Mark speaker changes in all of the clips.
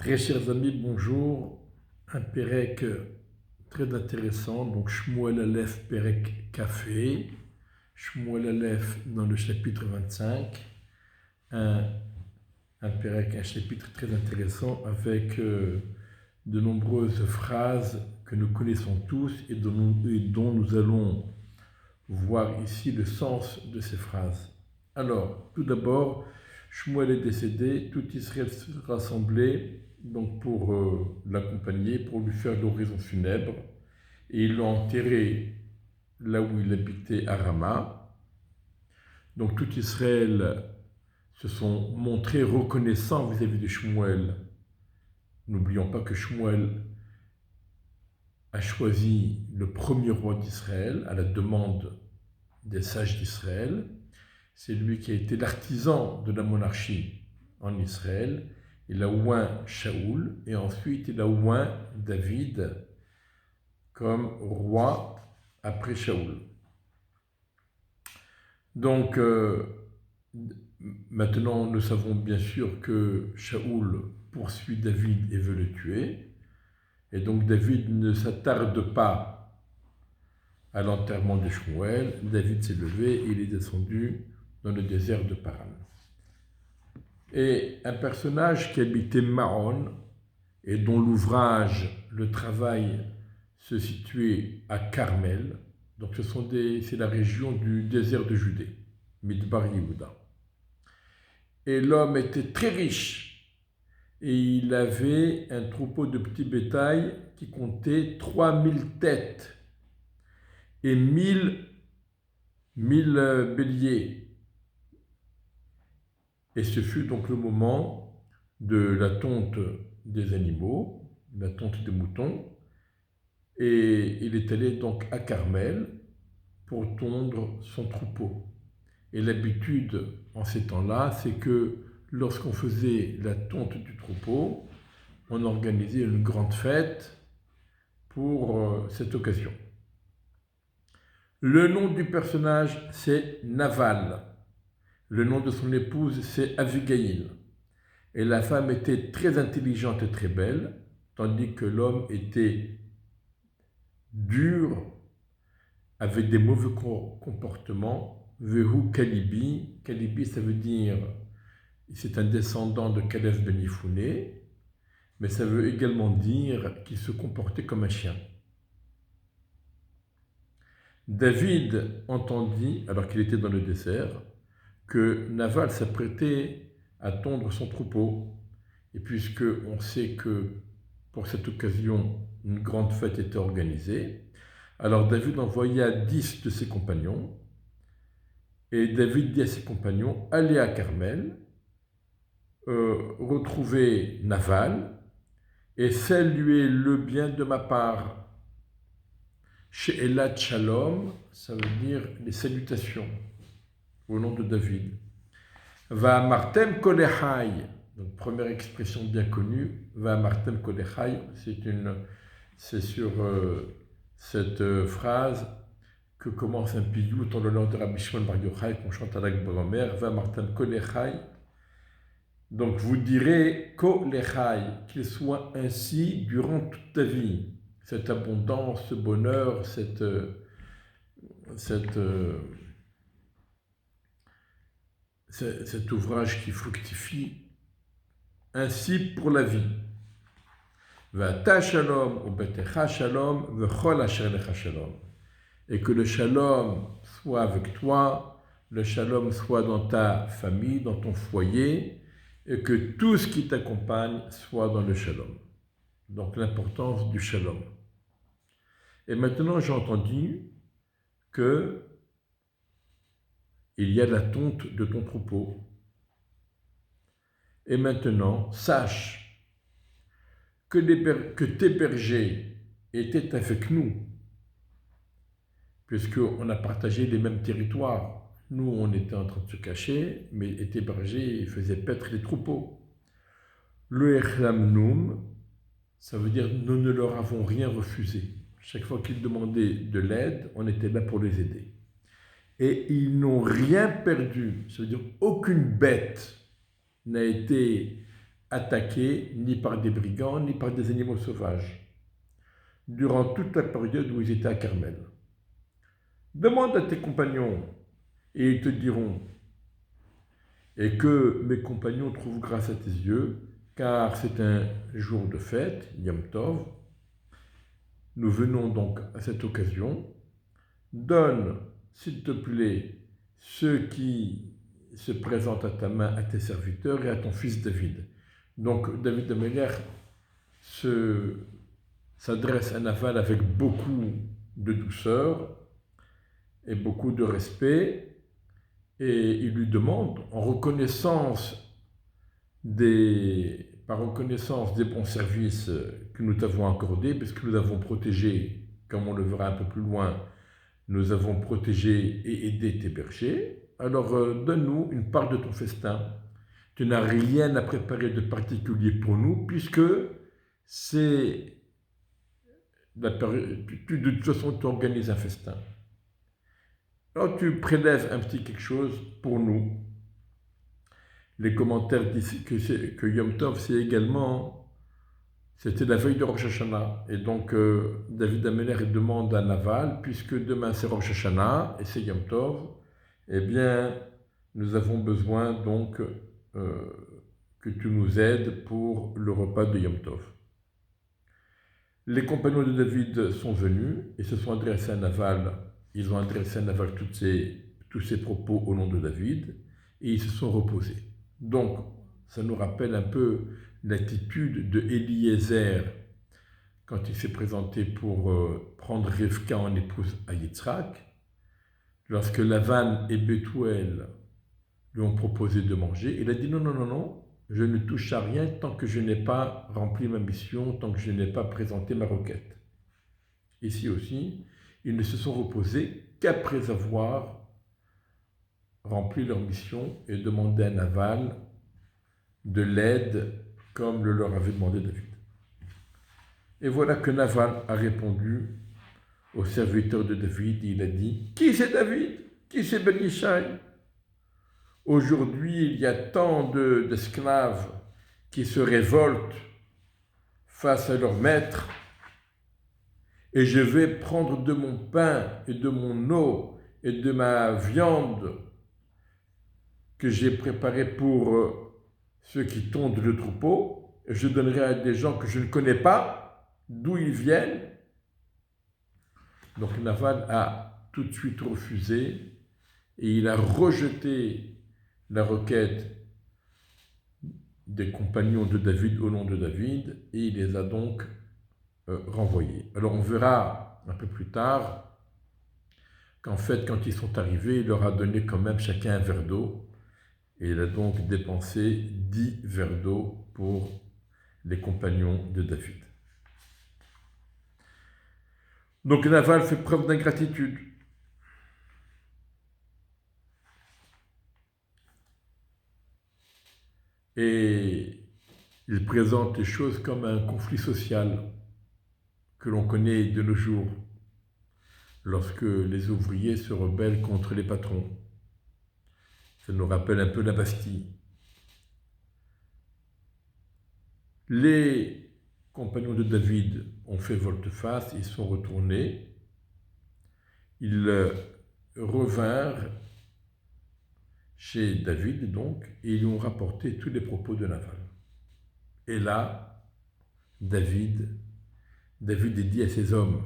Speaker 1: Très chers amis, bonjour. Un Pérec très intéressant, donc Shmuel Aleph Pérec Café, Shmuel Aleph dans le chapitre 25, un, un chapitre très intéressant avec de nombreuses phrases que nous connaissons tous et dont nous allons voir ici le sens de ces phrases. Alors, tout d'abord, Shmuel est décédé, tout Israël se rassemblait donc pour l'accompagner, pour lui faire l'oraison funèbre, et ils l'ont enterré là où il habitait à Rama. Donc tout Israël se sont montrés reconnaissants vis-à-vis de Shmuel. N'oublions pas que Shmuel a choisi le premier roi d'Israël à la demande des sages d'Israël. C'est lui qui a été l'artisan de la monarchie en Israël. Il a oint Shaoul et ensuite il a oint David comme roi après Shaoul. Donc maintenant nous savons bien sûr que Shaoul poursuit David et veut le tuer. Et donc David ne s'attarde pas à l'enterrement de Shmuel. David s'est levé et il est descendu dans le désert de Paran. Et un personnage qui habitait Maon et dont l'ouvrage, le travail, se situait à Carmel. Donc c'est la région du désert de Judée, Midbar Yehuda. Et l'homme était très riche et il avait un troupeau de petits bétail qui comptait 3000 têtes et 1000 béliers. Et ce fut donc le moment de la tonte des animaux, la tonte des moutons, et il est allé donc à Carmel pour tondre son troupeau. Et l'habitude en ces temps-là, c'est que lorsqu'on faisait la tonte du troupeau, on organisait une grande fête pour cette occasion. Le nom du personnage, c'est Naval. Le nom de son épouse, c'est Avigail. Et la femme était très intelligente et très belle, tandis que l'homme était dur, avait des mauvais comportements. Vehu Kalibi. Kalibi, ça veut dire, c'est un descendant de Caleb ben Yifouné, mais ça veut également dire qu'il se comportait comme un chien. David entendit, alors qu'il était dans le désert, que Naval s'apprêtait à tondre son troupeau. Et puisque on sait que pour cette occasion, une grande fête était organisée, alors David envoya 10 de ses compagnons, et David dit à ses compagnons, allez à Carmel, retrouvez Naval, et saluez le bien de ma part. Chez Elat Shalom, ça veut dire les salutations, au nom de David. Va Martem Kolechai, donc première expression bien connue, Va Martem Kolechai, c'est sur cette phrase que commence un piyut en l'honneur de Rabbi Shimon Bar Yochai qu'on chante à l'Akbaromer, Va Martem Kolechai. Donc vous direz Kolechai, qu'il soit ainsi durant toute ta vie, cette abondance, ce bonheur, cet ouvrage qui fructifie ainsi pour la vie. V'ata shalom ubetecha shalom v'chol asher lecha shalom. Et que le shalom soit avec toi, le shalom soit dans ta famille, dans ton foyer, et que tout ce qui t'accompagne soit dans le shalom. Donc l'importance du shalom. Et maintenant j'ai entendu que il y a la tonte de ton troupeau. Et maintenant, sache que tes bergers étaient avec nous, puisqu'on a partagé les mêmes territoires. Nous, on était en train de se cacher, mais tes bergers faisaient paître les troupeaux. Le echlamnum, ça veut dire nous ne leur avons rien refusé. Chaque fois qu'ils demandaient de l'aide, on était là pour les aider. Et ils n'ont rien perdu, ça veut dire aucune bête n'a été attaqués ni par des brigands, ni par des animaux sauvages, durant toute la période où ils étaient à Carmel. Demande à tes compagnons, et ils te diront, et que mes compagnons trouvent grâce à tes yeux, car c'est un jour de fête, Yom Tov. Nous venons donc à cette occasion. Donne, s'il te plaît, ceux qui se présentent à ta main à tes serviteurs et à ton fils David. Donc David Améler s'adresse à Naval avec beaucoup de douceur et beaucoup de respect, et il lui demande, par reconnaissance des bons services que nous t'avons accordés, puisque nous avons protégé, comme on le verra un peu plus loin, nous avons protégé et aidé tes bergers, alors donne-nous une part de ton festin. Tu n'as rien à préparer de particulier pour nous, puisque c'est la période, de toute façon tu organises un festin. Alors tu prélèves un petit quelque chose pour nous. Les commentaires disent que Yom Tov, c'était la veille de Rosh Hashanah. Et donc David Améler demande à Naval, puisque demain c'est Rosh Hashanah et c'est Yom Tov, eh bien nous avons besoin donc que tu nous aides pour le repas de Yom Tov. Les compagnons de David sont venus et se sont adressés à Naval. Ils ont adressé à Naval tous ces propos au nom de David et ils se sont reposés. Donc, ça nous rappelle un peu l'attitude de Eliezer quand il s'est présenté pour prendre Rivka en épouse à Yitzhak. Lorsque Lavan et Bethuel lui ont proposé de manger, il a dit non, je ne touche à rien tant que je n'ai pas rempli ma mission, tant que je n'ai pas présenté ma requête. Ici aussi, ils ne se sont reposés qu'après avoir rempli leur mission et demandé à Naval de l'aide comme le leur avait demandé David. Et voilà que Naval a répondu au serviteur de David, il a dit « Qui c'est David? Qui c'est Ben Yishai ?» Aujourd'hui, il y a tant d'esclaves qui se révoltent face à leur maître, et je vais prendre de mon pain et de mon eau et de ma viande que j'ai préparée pour ceux qui tondent le troupeau, et je donnerai à des gens que je ne connais pas, d'où ils viennent. Donc Naval a tout de suite refusé, et il a rejeté la requête des compagnons de David au nom de David, et il les a donc renvoyés. Alors on verra un peu plus tard qu'en fait, quand ils sont arrivés, il leur a donné quand même chacun un verre d'eau, et il a donc dépensé 10 verres d'eau pour les compagnons de David. Donc Naval fait preuve d'ingratitude. Et il présente les choses comme un conflit social que l'on connaît de nos jours, lorsque les ouvriers se rebellent contre les patrons. Ça nous rappelle un peu la Bastille. Les compagnons de David ont fait volte-face, ils sont retournés, ils revinrent chez David donc, et ils lui ont rapporté tous les propos de Naval. Et là, David dit à ses hommes,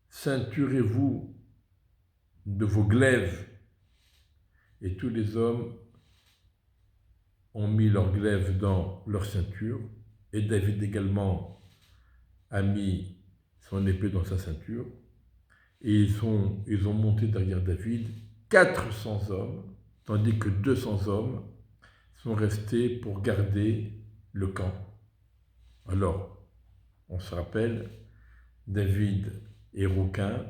Speaker 1: ceinturez-vous de vos glaives. Et tous les hommes ont mis leurs glaives dans leur ceinture, et David également a mis son épée dans sa ceinture, et ils ont monté derrière David 400 hommes, tandis que 200 hommes sont restés pour garder le camp. Alors, on se rappelle, David est rouquin,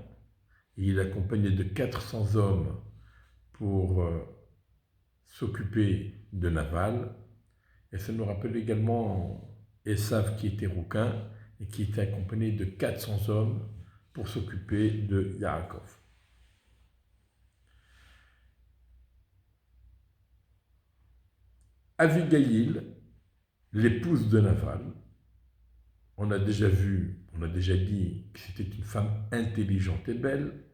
Speaker 1: et il est accompagné de 400 hommes pour s'occuper de Naval, et ça nous rappelle également Esav qui était rouquin et qui était accompagné de 400 hommes pour s'occuper de Yaakov. Abigail l'épouse de Naval. On a déjà dit que c'était une femme intelligente et belle.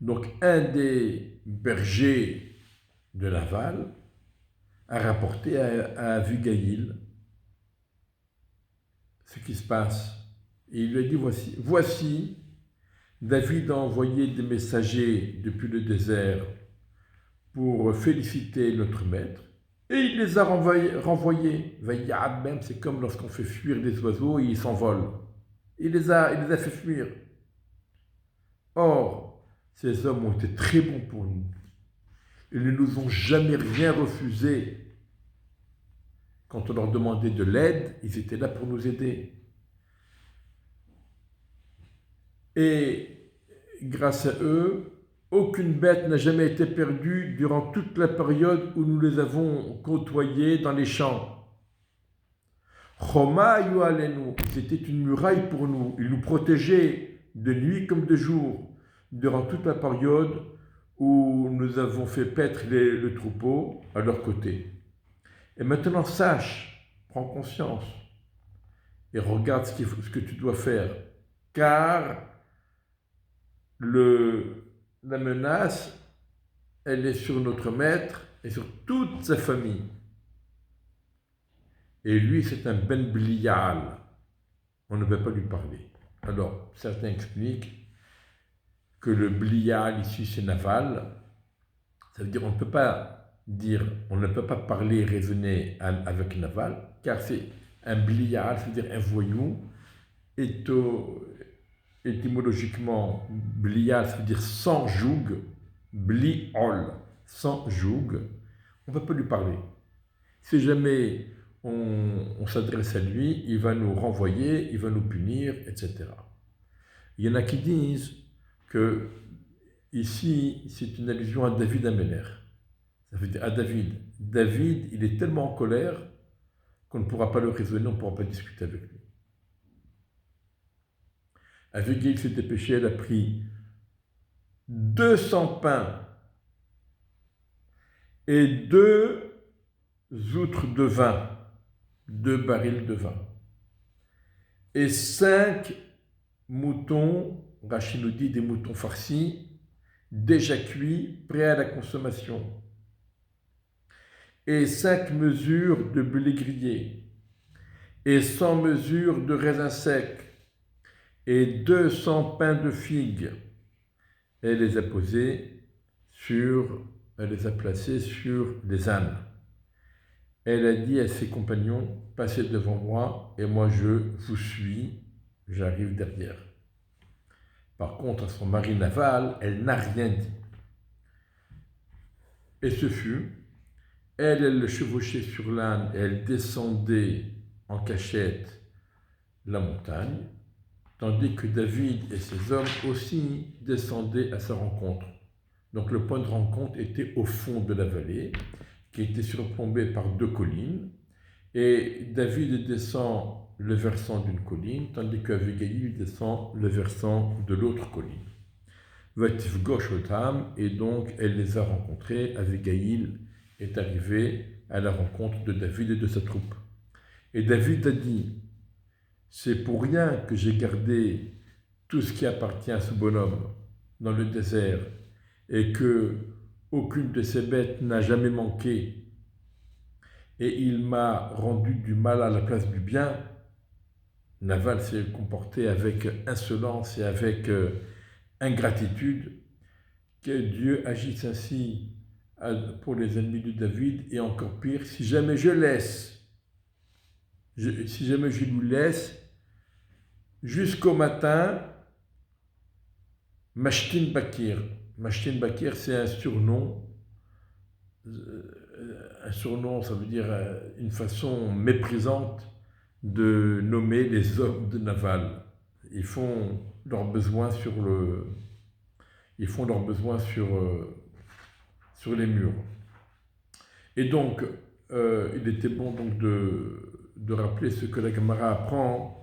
Speaker 1: Donc, un des bergers de Naval a rapporté à Abigail ce qui se passe. Et il lui a dit, voici, David a envoyé des messagers depuis le désert pour féliciter notre maître, et il les a renvoyés. Vaïad même, c'est comme lorsqu'on fait fuir des oiseaux et ils s'envolent. Il les a fait fuir. Or, ces hommes ont été très bons pour nous. Ils ne nous ont jamais rien refusé. Quand on leur demandait de l'aide, ils étaient là pour nous aider. Et grâce à eux, aucune bête n'a jamais été perdue durant toute la période où nous les avons côtoyés dans les champs. Choma yualenu, c'était une muraille pour nous. Ils nous protégeaient de nuit comme de jour durant toute la période où nous avons fait paître le troupeau à leur côté. Et maintenant, sache, prends conscience et regarde ce que tu dois faire, car la menace, elle est sur notre maître et sur toute sa famille. Et lui, c'est un Ben Blial. On ne peut pas lui parler. Alors, certains expliquent que le Blial ici, c'est Naval. Ça veut dire on ne peut pas parler et raisonner avec Naval, car c'est un Blial, c'est-à-dire un voyou. Étymologiquement, Blial, ça veut dire sans joug, Bliol, sans joug. On ne peut pas lui parler. Si jamais on s'adresse à lui, il va nous renvoyer, il va nous punir, etc. Il y en a qui disent que ici, c'est une allusion à David Améler. Ça veut dire à David. David, il est tellement en colère qu'on ne pourra pas le raisonner, on ne pourra pas discuter avec lui. Abigail s'est dépêchée, elle a pris 200 pains et 2 outres de vin, 2 barils de vin, et 5 moutons, Rachid nous dit des moutons farcis, déjà cuits, prêts à la consommation, et 5 mesures de blé grillé, et 100 mesures de raisins secs, et 200 pains de figues. Elle les a placés sur les ânes. Elle a dit à ses compagnons, passez devant moi et moi je vous suis, j'arrive derrière. Par contre, à son mari Naval, elle n'a rien dit. Et ce fut, elle le chevauchait sur l'âne et elle descendait en cachette la montagne, tandis que David et ses hommes aussi descendaient à sa rencontre. Donc le point de rencontre était au fond de la vallée, qui était surplombée par 2 collines, et David descend le versant d'une colline, tandis qu'Abigail descend le versant de l'autre colline. Vatifgosh otam, et donc elle les a rencontrés. Abigail est arrivée à la rencontre de David et de sa troupe. Et David a dit, c'est pour rien que j'ai gardé tout ce qui appartient à ce bonhomme dans le désert et que aucune de ces bêtes n'a jamais manqué et il m'a rendu du mal à la place du bien. Naval s'est comporté avec insolence et avec ingratitude. Que Dieu agisse ainsi pour les ennemis de David, et encore pire, si jamais je lui laisse jusqu'au matin, Mashtin Bakir. Mashtin Bakir, c'est un surnom. Un surnom, ça veut dire une façon méprisante de nommer les hommes de Naval. Ils font leurs besoins sur les murs. Et donc, il était bon donc de rappeler ce que la Gemara apprend.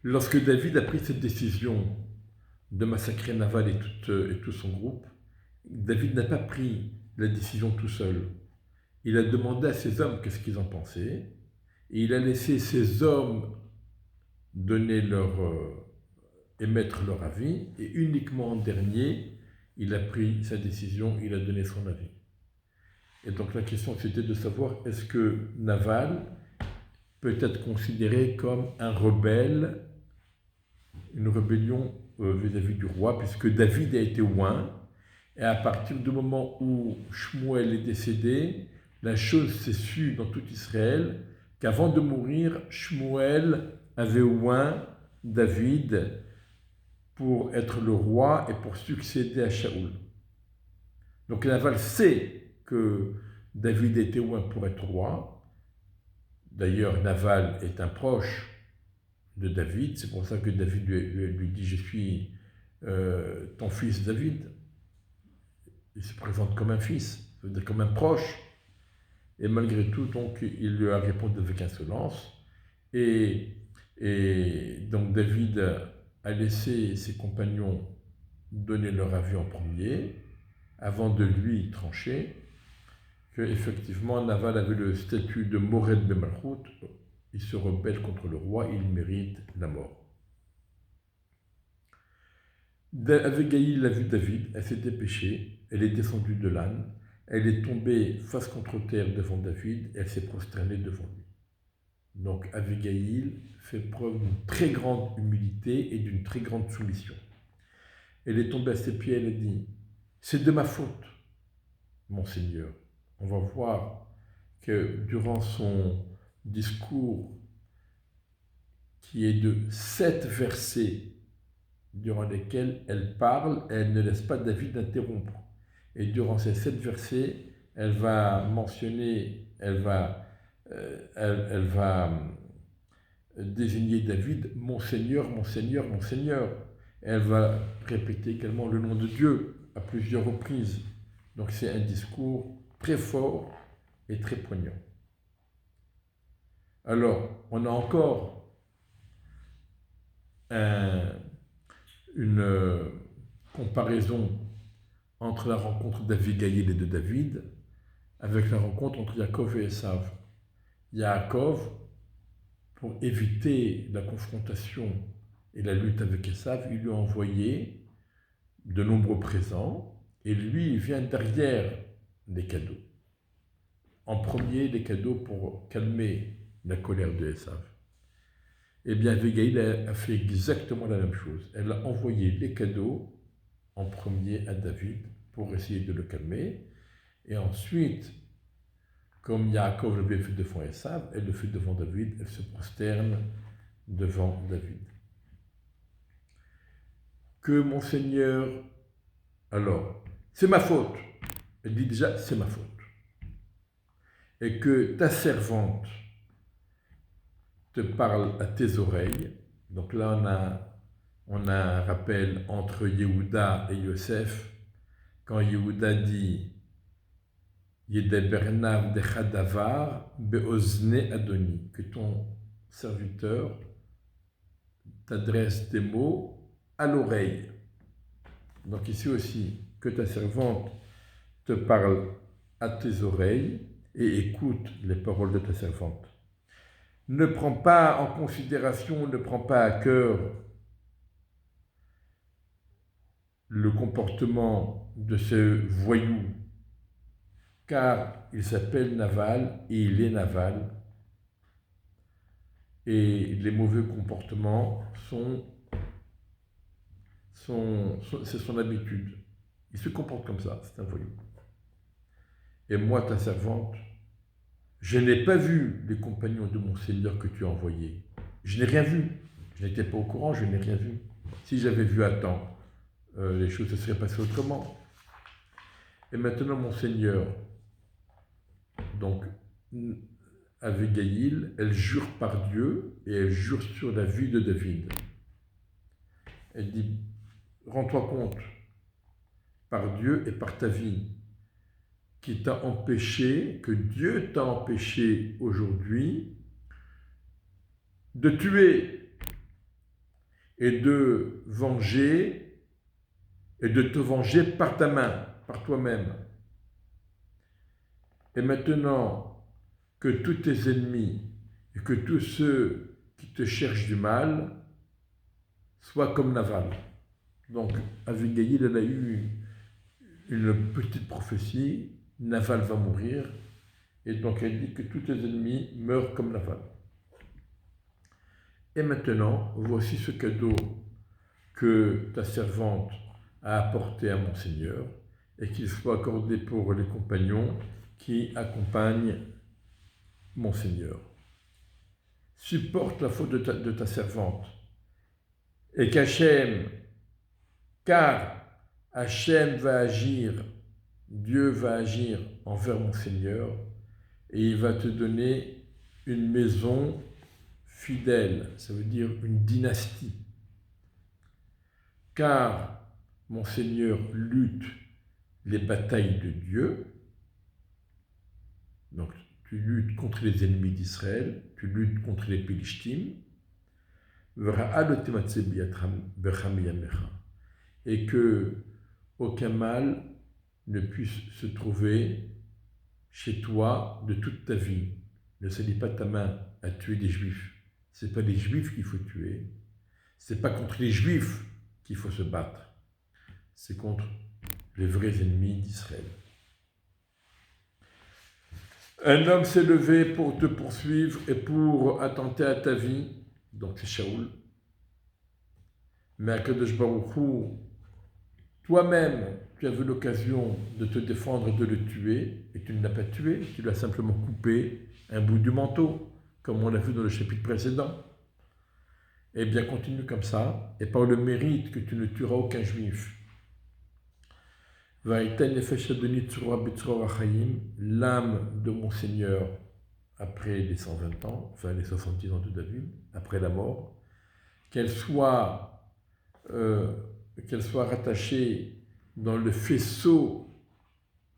Speaker 1: Lorsque David a pris cette décision de massacrer Naval et tout son groupe, David n'a pas pris la décision tout seul. Il a demandé à ses hommes qu'est-ce qu'ils en pensaient, Et il a laissé ses hommes émettre leur avis, et uniquement en dernier, il a pris sa décision, il a donné son avis. Et donc la question c'était de savoir est-ce que Naval peut être considéré comme un rebelle, une rébellion vis-à-vis du roi, puisque David a été oint, et à partir du moment où Shmuel est décédé, la chose s'est sue dans tout Israël qu'avant de mourir, Shmuel avait oint David pour être le roi et pour succéder à Shaoul. Donc Naval sait que David était oint pour être roi. D'ailleurs, Naval est un proche de David, c'est pour ça que David lui dit « Je suis ton fils David ». Il se présente comme un fils, comme un proche. Et malgré tout, donc, il lui a répondu avec insolence. Et donc David a laissé ses compagnons donner leur avis en premier, avant de lui trancher, qu'effectivement Naval avait le statut de Mored Bemalchut, il se rebelle contre le roi, il mérite la mort. Abigail a vu David, elle s'est dépêchée, elle est descendue de l'âne, elle est tombée face contre terre devant David, et elle s'est prosternée devant lui. Donc Abigail fait preuve d'une très grande humilité et d'une très grande soumission. Elle est tombée à ses pieds, elle a dit « C'est de ma faute, mon Seigneur ». On va voir que durant son discours, qui est de 7 versets, durant lesquels elle parle, elle ne laisse pas David interrompre. Et durant ces 7 versets, elle va mentionner, elle va désigner David « Mon Seigneur, mon Seigneur, mon Seigneur ». Elle va répéter également le nom de Dieu à plusieurs reprises. Donc c'est un discours très fort et très poignant. Alors, on a encore une comparaison entre la rencontre d'Abigail et de David avec la rencontre entre Yaakov et Esav. Yaakov, pour éviter la confrontation et la lutte avec Esav, il lui a envoyé de nombreux présents et lui, il vient derrière les cadeaux. En premier, les cadeaux pour calmer la colère de Esav. Eh bien, Abigail a fait exactement la même chose. Elle a envoyé les cadeaux en premier à David pour essayer de le calmer. Et ensuite, comme Yaakov l'avait fait devant Esav, elle le fait devant David, elle se prosterne devant David. Que mon Seigneur, alors, c'est ma faute. Elle dit déjà, c'est ma faute. Et que ta servante te parle à tes oreilles. Donc là, on a un rappel entre Yehuda et Yosef. Quand Yehuda dit Yedebernav dechadavar beozne Adoni, que ton serviteur t'adresse des mots à l'oreille. Donc ici aussi, que ta servante te parle à tes oreilles et écoute les paroles de ta servante. Ne prends pas en considération, ne prends pas à cœur le comportement de ce voyou, car il s'appelle Naval et il est Naval. Et les mauvais comportements c'est son habitude. Il se comporte comme ça, c'est un voyou. Et moi, ta servante, je n'ai pas vu les compagnons de mon Seigneur que tu as envoyés. Je n'ai rien vu. Je n'étais pas au courant, je n'ai rien vu. Si j'avais vu à temps, les choses se seraient passées autrement. Et maintenant, mon Seigneur, donc, Abigail, elle jure par Dieu et elle jure sur la vie de David. Elle dit, rends-toi compte, par Dieu et par ta vie, qui t'a empêché, que Dieu t'a empêché aujourd'hui de tuer et de venger et de te venger par ta main, par toi-même. Et maintenant que tous tes ennemis et que tous ceux qui te cherchent du mal soient comme Naval. Donc, Abigail, elle a eu une petite prophétie, Naval va mourir, et donc elle dit que tous tes ennemis meurent comme Naval. Et maintenant, voici ce cadeau que ta servante a apporté à mon Seigneur, et qu'il soit accordé pour les compagnons qui accompagnent mon Seigneur. Supporte la faute de ta servante, et car Hachem va agir, Dieu va agir envers mon Seigneur, et il va te donner une maison fidèle, ça veut dire une dynastie. Car mon Seigneur lutte les batailles de Dieu, donc tu luttes contre les ennemis d'Israël, tu luttes contre les Pélishtim, et que aucun mal ne puisse se trouver chez toi de toute ta vie. Ne salis pas ta main à tuer des Juifs. Ce n'est pas les Juifs qu'il faut tuer, ce n'est pas contre les Juifs qu'il faut se battre, c'est contre les vrais ennemis d'Israël. Un homme s'est levé pour te poursuivre et pour attenter à ta vie, donc c'est Shaoul. Mais Akadosh Baruch Hu, toi-même, tu as eu l'occasion de te défendre et de le tuer, et tu ne l'as pas tué, tu l'as simplement coupé un bout du manteau, comme on l'a vu dans le chapitre précédent. Eh bien, continue comme ça, et par le mérite que tu ne tueras aucun juif. L'âme de mon Seigneur, après les 120 ans, enfin les 70 ans de David, après la mort, qu'elle soit rattachée dans le faisceau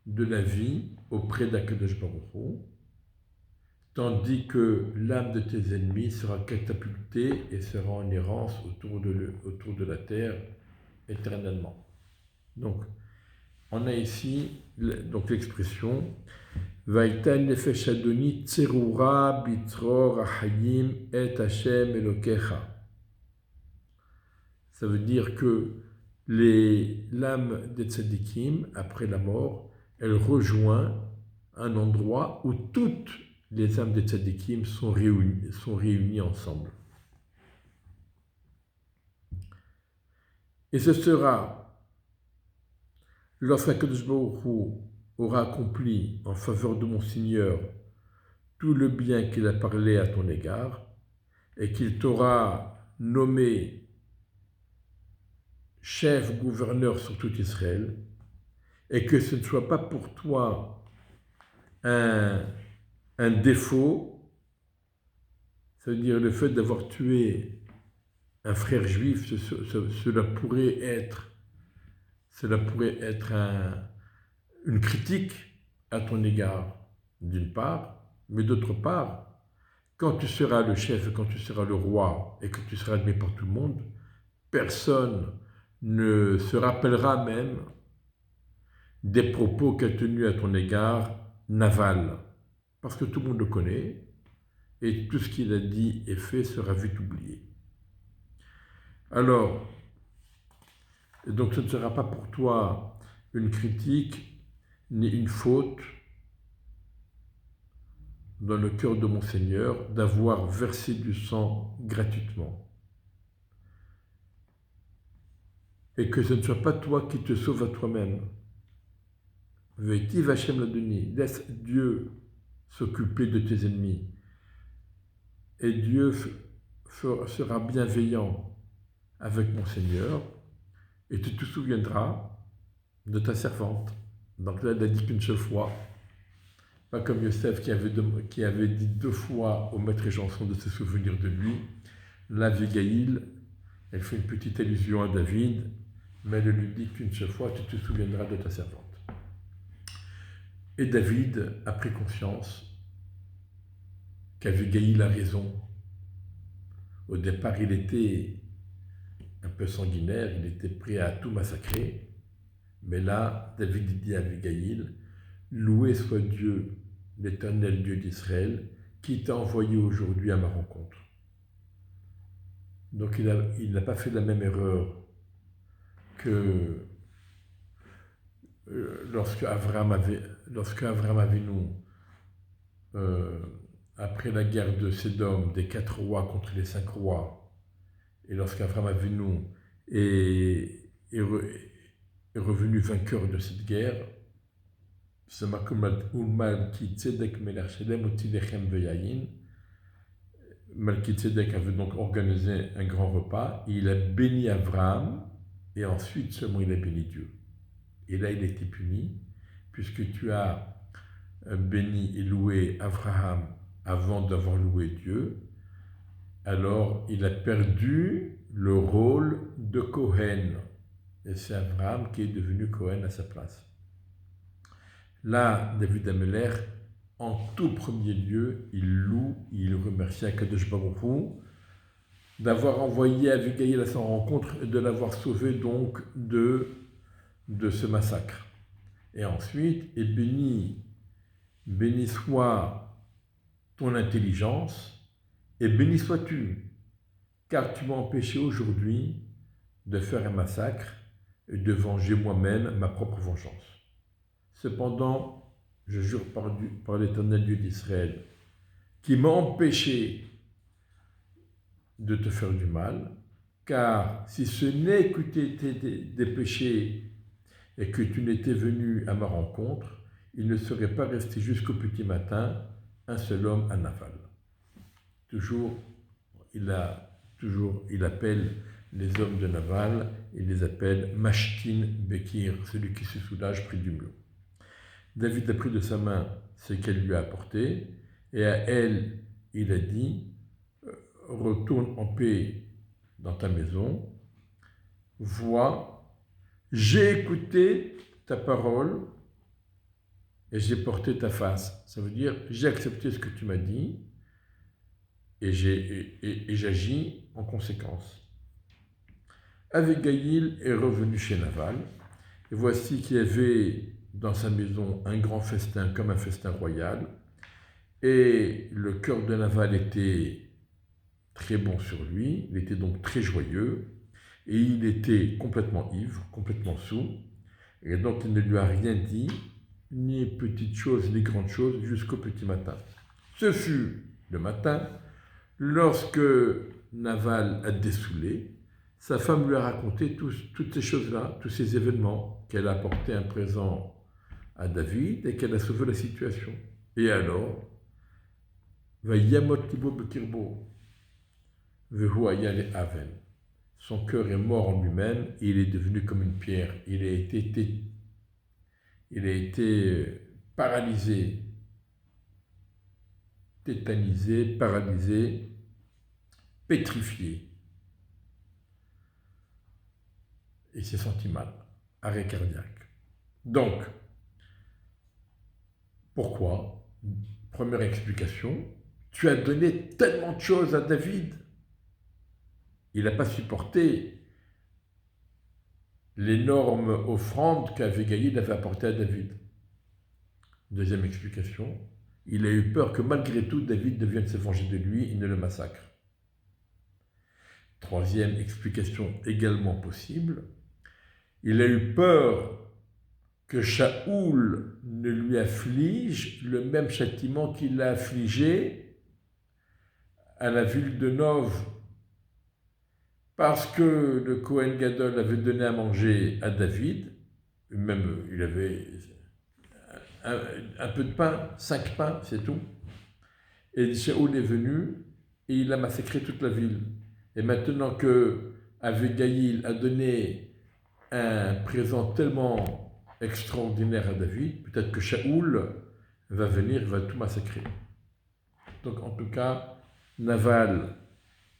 Speaker 1: de la vie auprès d'Akadosh Baruch Hu, tandis que l'âme de tes ennemis sera catapultée et sera en errance autour de la terre éternellement. Donc, on a ici donc l'expression Vaïta nefesh Adoni tserura bitror achayim et Hashem Elokecha. Ça veut dire que l'âme des tzadikim, après la mort, elle rejoint un endroit où toutes les âmes des tzadikim sont réunies ensemble. Et ce sera lorsque Akadosh Baruch Hu aura accompli en faveur de mon Seigneur tout le bien qu'il a parlé à ton égard, et qu'il t'aura nommé chef gouverneur sur tout Israël, et que ce ne soit pas pour toi un défaut, c'est-à-dire le fait d'avoir tué un frère juif, cela pourrait être une critique à ton égard, d'une part, mais d'autre part, quand tu seras le chef, quand tu seras le roi, et que tu seras admis par tout le monde, personne ne se rappellera même des propos qu'a tenus à ton égard Naval, parce que tout le monde le connaît, et tout ce qu'il a dit et fait sera vite oublié. Alors, donc ce ne sera pas pour toi une critique ni une faute dans le cœur de mon Seigneur d'avoir versé du sang gratuitement. Et que ce ne soit pas toi qui te sauves à toi-même. Veitiv Hashem Ladoni, laisse Dieu s'occuper de tes ennemis. Et Dieu sera bienveillant avec mon Seigneur, et tu te souviendras de ta servante. Donc là, elle n'a dit qu'une seule fois, pas comme Yosef qui avait dit 2 fois au maître Janson de se souvenir de lui. Là, Abigail, elle fait une petite allusion à David, mais elle ne lui dit qu'une seule fois, tu te souviendras de ta servante. Et David a pris conscience qu'Abigail a raison. Au départ, il était un peu sanguinaire, il était prêt à tout massacrer. Mais là, David dit à Abigail, loué soit Dieu, l'éternel Dieu d'Israël, qui t'a envoyé aujourd'hui à ma rencontre. Donc il n'a pas fait la même erreur que lorsque Abraham Avinu, après la guerre de Sédom, des 4 rois contre les 5 rois, et lorsqu'Abraham Avinu est revenu vainqueur de cette guerre, Melchizedek avait donc organisé un grand repas, il a béni Abraham, et ensuite seulement il a béni Dieu. Et là il a été puni, puisque tu as béni et loué Abraham avant d'avoir loué Dieu, alors il a perdu le rôle de Kohen. Et c'est Abraham qui est devenu Kohen à sa place. Là, David Ameler, en tout premier lieu, il loue, il remercie Akadosh Baruch Hu d'avoir envoyé Abigail à sa rencontre et de l'avoir sauvé donc de ce massacre. Et ensuite, et béni soit ton intelligence, et béni sois-tu, car tu m'as empêché aujourd'hui de faire un massacre et de venger moi-même ma propre vengeance. Cependant, je jure par l'Éternel Dieu d'Israël, qui m'a empêché de te faire du mal, car si ce n'est que tu étais des péchés et que tu n'étais venu à ma rencontre, il ne serait pas resté jusqu'au petit matin un seul homme à Naval. Il appelle les hommes de Naval, il les appelle Mashkin Bekir, celui qui se soulage près du mur. David a pris de sa main ce qu'elle lui a apporté, et à elle, il a dit, retourne en paix dans ta maison, vois, j'ai écouté ta parole et j'ai porté ta face. Ça veut dire, j'ai accepté ce que tu m'as dit et j'agis en conséquence. Abigail est revenue chez Naval, et voici qu'il y avait dans sa maison un grand festin comme un festin royal, et le cœur de Naval était très bon sur lui, il était donc très joyeux, et il était complètement ivre, complètement saoul, et donc il ne lui a rien dit, ni petites choses, ni grandes choses, jusqu'au petit matin. Ce fut le matin, lorsque Naval a dessoulé, sa femme lui a raconté toutes ces choses-là, tous ces événements, qu'elle a apporté un présent à David et qu'elle a sauvé la situation. Et alors, Vayamot libo bekirbo, vehu aya le'aven. Son cœur est mort en lui-même et il est devenu comme une pierre. Il a été paralysé, tétanisé, paralysé, pétrifié. Il s'est senti mal, arrêt cardiaque. Donc, pourquoi? Première explication, tu as donné tellement de choses à David. Il n'a pas supporté l'énorme offrande qu'Abigail avait apportée à David. Deuxième explication, il a eu peur que malgré tout, David devienne se venger de lui et ne le massacre. Troisième explication également possible, il a eu peur que Shaoul ne lui afflige le même châtiment qu'il l'a affligé à la ville de Nov, parce que le Kohen Gadol avait donné à manger à David, même il avait un peu de pain, 5 pains, c'est tout, et Shaoul est venu et il a massacré toute la ville. Et maintenant que Abigail a donné un présent tellement extraordinaire à David, peut-être que Shaoul va venir, va tout massacrer. Donc en tout cas, Naval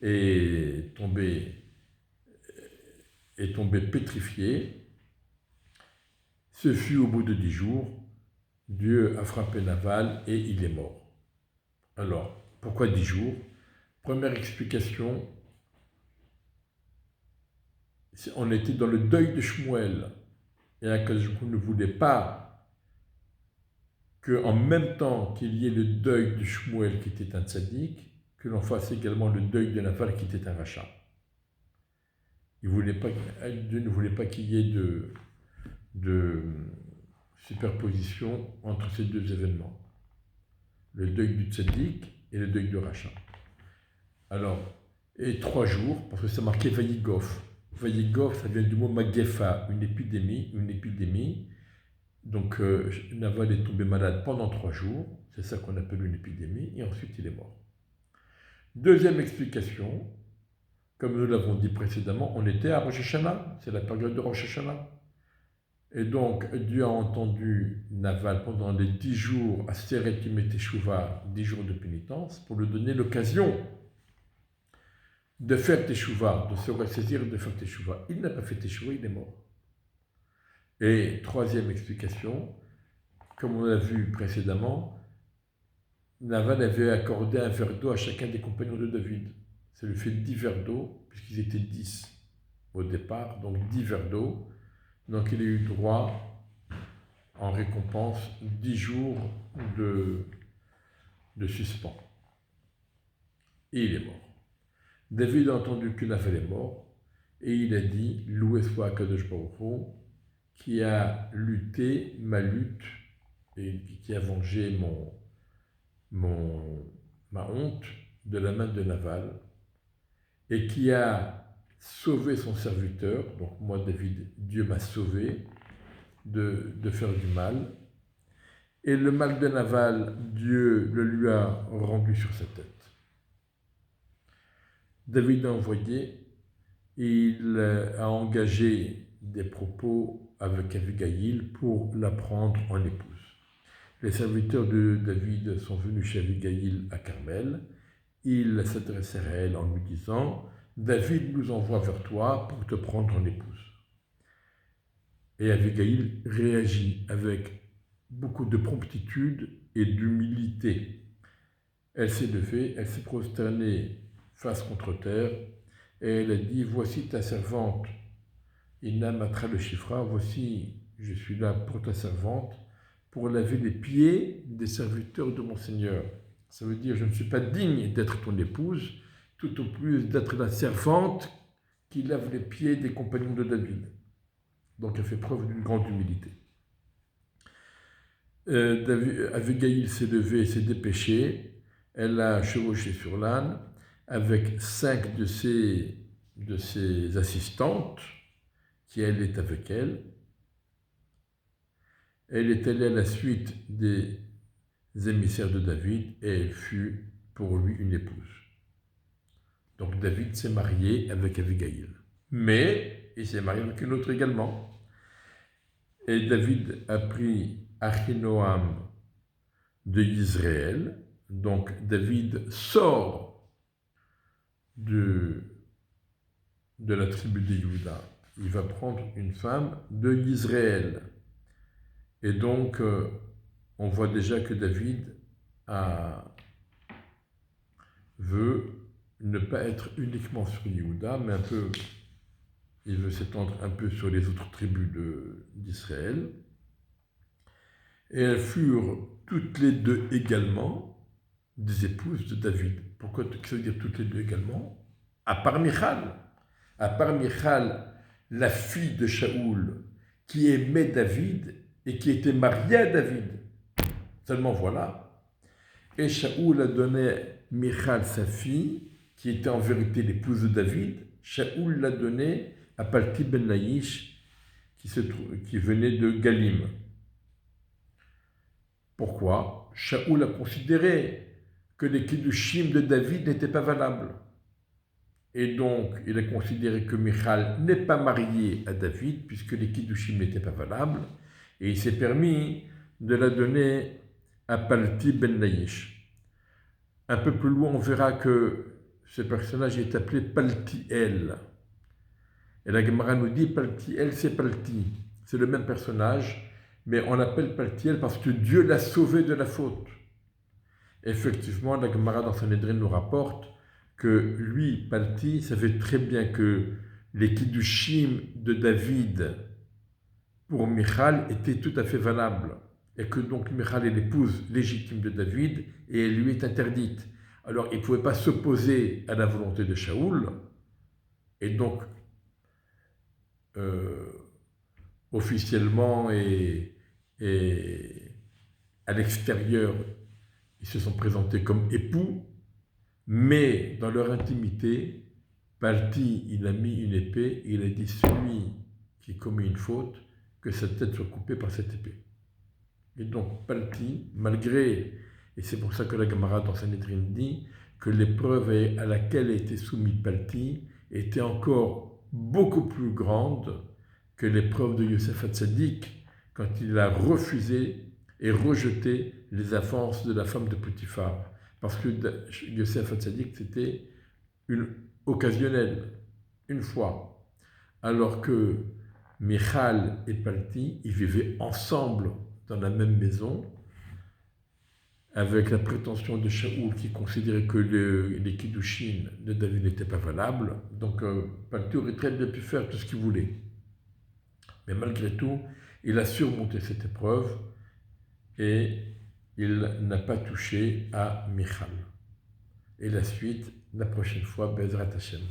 Speaker 1: est tombé pétrifié. Ce fut au bout de 10 jours, Dieu a frappé Naval et il est mort. Alors, pourquoi 10 jours? Première explication, on était dans le deuil de Shmuel. Et Akadosh Baruch Hu ne voulait pas qu'en même temps qu'il y ait le deuil de Shmuel qui était un tzaddik, que l'on fasse également le deuil de Naval qui était un rachat. Dieu ne voulait pas qu'il y ait de superposition entre ces deux événements. Le deuil du tzaddik et le deuil du rachat. Alors, et 3 jours, parce que c'est marqué Vayigof. Vayigof, ça vient du mot Magefa, une épidémie. Donc, Naval est tombé malade pendant 3 jours, c'est ça qu'on appelle une épidémie, et ensuite il est mort. Deuxième explication, comme nous l'avons dit précédemment, on était à Rosh Hashanah, c'est la période de Rosh Hashanah. Et donc, Dieu a entendu Naval pendant les 10 jours à Seret Yom Teshuvah, 10 jours de pénitence, pour lui donner l'occasion de faire Teshuvah, de se ressaisir et de faire Teshuvah. Il n'a pas fait Teshuvah, il est mort. Et troisième explication, comme on l'a vu précédemment, Naval avait accordé un verre d'eau à chacun des compagnons de David. Ça lui fait 10 verres d'eau, puisqu'ils étaient 10 au départ, donc 10 verres d'eau. Donc il a eu droit, en récompense, 10 jours de suspens. Et il est mort. David a entendu que Naval est mort, et il a dit « Loué soit Akadosh Baruch Hu, qui a lutté ma lutte, et qui a vengé ma honte de la main de Naval, et qui a sauvé son serviteur, donc moi David, Dieu m'a sauvé de faire du mal, et le mal de Naval, Dieu le lui a rendu sur sa tête. David a envoyé, il a engagé des propos avec Abigail pour la prendre en épouse. Les serviteurs de David sont venus chez Abigail à Carmel. Ils s'adressèrent à elle en lui disant « David nous envoie vers toi pour te prendre en épouse. » Et Abigail réagit avec beaucoup de promptitude et d'humilité. Elle s'est levée, elle s'est prosternée face contre terre, et elle a dit « Voici ta servante, Inna Matra le Shifra, voici, je suis là pour ta servante, pour laver les pieds des serviteurs de mon Seigneur. » Ça veut dire, je ne suis pas digne d'être ton épouse, tout au plus d'être la servante qui lave les pieds des compagnons de David. Donc elle fait preuve d'une grande humilité. Abigail s'est levée, s'est dépêchée, elle a chevauché sur l'âne avec 5 de ses assistantes, qui elle est avec elle. Elle est allée à la suite des émissaires de David et elle fut pour lui une épouse. Donc David s'est marié avec Abigail. Mais il s'est marié avec une autre également. Et David a pris Achinoam de Israël. Donc David sort de la tribu de Juda. Il va prendre une femme de Israël. Et donc, on voit déjà que David veut ne pas être uniquement sur Yehuda, mais il veut s'étendre un peu sur les autres tribus d'Israël. Et elles furent toutes les deux également des épouses de David. Pourquoi ça veut dire toutes les deux également? À part Michal, la fille de Shaoul, qui aimait David et qui était mariée à David. Seulement voilà. Et Shaoul a donné Michal, sa fille, qui était en vérité l'épouse de David. Shaoul l'a donnée à Palti ben Naïsh, qui venait de Galim. Pourquoi? Shaoul a considéré que les kiddushim de David n'étaient pas valables. Et donc, il a considéré que Michal n'est pas mariée à David, puisque les kiddushim n'étaient pas valables, et il s'est permis de la donner à Palti ben Naïsh. Un peu plus loin, on verra que ce personnage est appelé Paltiel. Et la Gemara nous dit Paltiel, c'est Palti. C'est le même personnage, mais on l'appelle Paltiel parce que Dieu l'a sauvé de la faute. Effectivement, la Gemara dans Sanhedrin nous rapporte que lui, Palti, savait très bien que les kiddushim de David pour Michal étaient tout à fait valables. et que donc Michal est l'épouse légitime de David, et elle lui est interdite. Alors il ne pouvait pas s'opposer à la volonté de Shaoul, et donc officiellement et à l'extérieur, ils se sont présentés comme époux, mais dans leur intimité, Palti, il a mis une épée et il a dit celui qui commet une faute, que sa tête soit coupée par cette épée. Et donc Palti, malgré, et c'est pour ça que la Gemara dans Sanhedrin dit que l'épreuve à laquelle était soumis Palti était encore beaucoup plus grande que l'épreuve de Yosef Hatzadik quand il a refusé et rejeté les avances de la femme de Potiphar. Parce que Yosef Hatzadik, c'était une occasionnelle, une fois. Alors que Michal et Palti, ils vivaient ensemble dans la même maison, avec la prétention de Shaoul qui considérait que les Kiddushin de David n'étaient pas valables. Donc Palti aurait très bien pu faire tout ce qu'il voulait. Mais malgré tout, il a surmonté cette épreuve et il n'a pas touché à Michal. Et la suite, la prochaine fois, Bezrat Hashem.